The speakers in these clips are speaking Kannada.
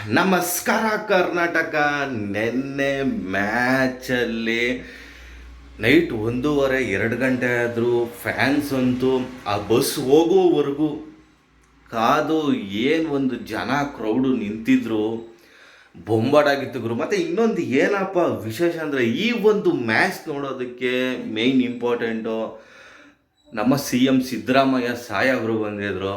ನಮಸ್ಕಾರ ಕರ್ನಾಟಕ. ನಿನ್ನೆ ಮ್ಯಾಚಲ್ಲಿ ನೈಟ್ 1:30-2 ಗಂಟೆ ಆದರೂ ಫ್ಯಾನ್ಸ್ ಅಂತೂ ಆ ಬಸ್ ಹೋಗೋವರೆಗೂ ಕಾದು ಏನು ಒಂದು ಜನ ಕ್ರೌಡು ನಿಂತಿದ್ರು. ಬೊಂಬಾಡಾಗಿತ್ತು ಗುರು. ಮತ್ತು ಇನ್ನೊಂದು ಏನಪ್ಪ ವಿಶೇಷ ಅಂದರೆ, ಈ ಒಂದು ಮ್ಯಾಚ್ ನೋಡೋದಕ್ಕೆ ಮೇಯ್ನ್ ಇಂಪಾರ್ಟೆಂಟು ನಮ್ಮ CM ಸಿದ್ದರಾಮಯ್ಯ ಸಾಹೇಬರು ಬಂದಿದ್ರು,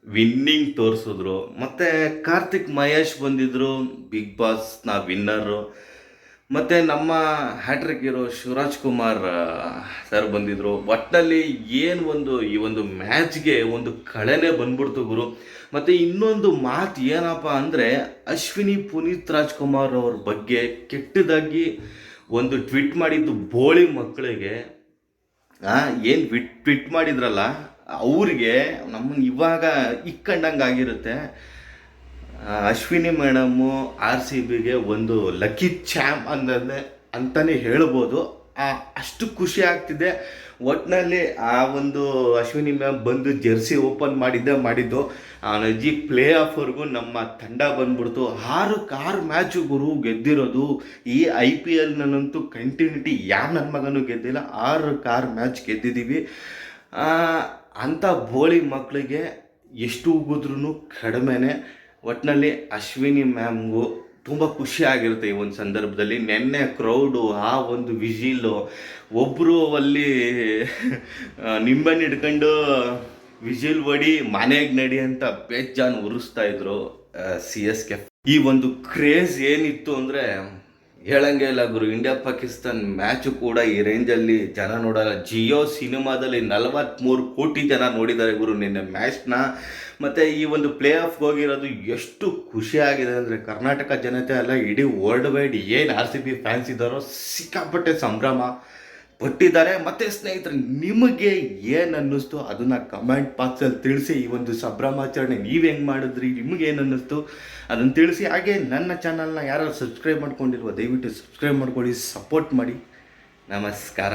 ವಿನ್ನಿಂಗ್ ತೋರಿಸಿದ್ರು. ಮತ್ತು ಕಾರ್ತಿಕ್ ಮಹೇಶ್ ಬಂದಿದ್ದರು, ಬಿಗ್ ಬಾಸ್ನ ವಿನ್ನರು. ಮತ್ತು ನಮ್ಮ hat-trick hero Shivaraj Kumar sir ಬಂದಿದ್ದರು. ಒಟ್ಟಿನಲ್ಲಿ ಈ ಒಂದು ಮ್ಯಾಚ್ಗೆ ಒಂದು ಕಳೆನೇ ಬಂದ್ಬಿಡ್ತು ಗುರು. ಮತ್ತು ಇನ್ನೊಂದು ಮಾತು ಏನಪ್ಪ ಅಂದರೆ, ಅಶ್ವಿನಿ ಪುನೀತ್ ರಾಜ್ಕುಮಾರ್ ಅವ್ರ ಬಗ್ಗೆ ಕೆಟ್ಟದಾಗಿ ಒಂದು ಟ್ವೀಟ್ ಮಾಡಿದ್ದು ಬೋಳಿ ಮಕ್ಕಳಿಗೆ. ಏನು ಟ್ವೀಟ್ ಮಾಡಿದ್ರಲ್ಲ ಅವ್ರಿಗೆ ನಮ್ಮನ್ನು ಇವಾಗ ಇಕ್ಕಂಡಂಗೆ ಆಗಿರುತ್ತೆ. ಅಶ್ವಿನಿ ಮೇಡಮ್ಮು RCBಗೆ ಒಂದು ಲಕ್ಕಿ ಚಾಂಪ್ ಅಂತಲೇ ಹೇಳ್ಬೋದು. ಅಷ್ಟು ಖುಷಿ ಆಗ್ತಿದೆ. ಒಟ್ಟಿನಲ್ಲಿ ಆ ಒಂದು ಅಶ್ವಿನಿ ಮ್ಯಾಮ್ ಬಂದು ಜೆರ್ಸಿ ಓಪನ್ ಮಾಡಿದ್ದು ನಜಿ ಪ್ಲೇ ಆಫ್ವರೆಗೂ ನಮ್ಮ ತಂಡ ಬಂದ್ಬಿಡ್ತು. 6 ಮ್ಯಾಚು ಗುರು ಗೆದ್ದಿರೋದು. ಈ IPLನಂತೂ ಕಂಟಿನ್ಯೂಟಿ ಯಾರು ನನ್ನ ಮಗನೂ ಗೆದ್ದಿಲ್ಲ. 6 ಮ್ಯಾಚ್ ಗೆದ್ದಿದ್ದೀವಿ. ಅಂಥ ಬೋಳಿ ಮಕ್ಕಳಿಗೆ ಎಷ್ಟು ಉಗಿದ್ರೂ ಕಡಿಮೆನೇ. ಒಟ್ಟಿನಲ್ಲಿ ಅಶ್ವಿನಿ ಮ್ಯಾಮ್ಗೂ ತುಂಬ ಖುಷಿಯಾಗಿರುತ್ತೆ ಈ ಒಂದು ಸಂದರ್ಭದಲ್ಲಿ. ನೆನ್ನೆ ಕ್ರೌಡು ಆ ಒಂದು ವಿಜಿಲು, ಒಬ್ಬರು ಅಲ್ಲಿ ನಿಂಬೆಹಣ್ಣು ಹಿಡ್ಕೊಂಡು ವಿಜಿಲ್ ಹೊಡಿ ಮನೆಗೆ ನಡಿ ಅಂತ ಬೇಜಾನ್ ಉರಿಸ್ತಾ ಇದ್ರು CSK. ಈ ಒಂದು ಕ್ರೇಜ್ ಏನಿತ್ತು ಅಂದರೆ ಹೇಳಂಗೆ ಇಲ್ಲ ಗುರು. ಇಂಡಿಯಾ ಪಾಕಿಸ್ತಾನ್ ಮ್ಯಾಚು ಕೂಡ ಈ ರೇಂಜಲ್ಲಿ ಜನ ನೋಡಲ್ಲ. ಜಿಯೋ ಸಿನಿಮಾದಲ್ಲಿ 43 ಕೋಟಿ ಜನ ನೋಡಿದ್ದಾರೆ ಗುರು ನಿನ್ನೆ ಮ್ಯಾಚ್ನ. ಮತ್ತು ಈ ಒಂದು ಪ್ಲೇ ಆಫ್ಗೆ ಹೋಗಿರೋದು ಎಷ್ಟು ಖುಷಿಯಾಗಿದೆ ಅಂದರೆ, ಕರ್ನಾಟಕ ಜನತೆ ಅಲ್ಲ, ಇಡೀ ವರ್ಲ್ಡ್ ವೈಡ್ ಏನು RCB ಫ್ಯಾನ್ಸ್ ಇದ್ದಾರೋ ಸಿಕ್ಕಾಪಟ್ಟೆ ಸಂಭ್ರಮ ಪಟ್ಟಿದ್ದಾರೆ. ಮತ್ತು ಸ್ನೇಹಿತರೆ, ನಿಮಗೆ ಏನು ಅನ್ನಿಸ್ತು ಅದನ್ನು ಕಮೆಂಟ್ ಬಾಕ್ಸಲ್ಲಿ ತಿಳಿಸಿ. ಈ ಒಂದು ಸಂಭ್ರಮಾಚರಣೆ ನೀವು ಹೆಂಗೆ ಮಾಡಿದ್ರಿ, ನಿಮಗೇನು ಅನ್ನಿಸ್ತು ಅದನ್ನು ತಿಳಿಸಿ. ಹಾಗೆ ನನ್ನ ಚಾನಲ್ನ ಯಾರು ಸಬ್ಸ್ಕ್ರೈಬ್ ಮಾಡ್ಕೊಂಡಿಲ್ವೋ ದಯವಿಟ್ಟು ಸಬ್ಸ್ಕ್ರೈಬ್ ಮಾಡ್ಕೊಳ್ಳಿ, ಸಪೋರ್ಟ್ ಮಾಡಿ. ನಮಸ್ಕಾರ.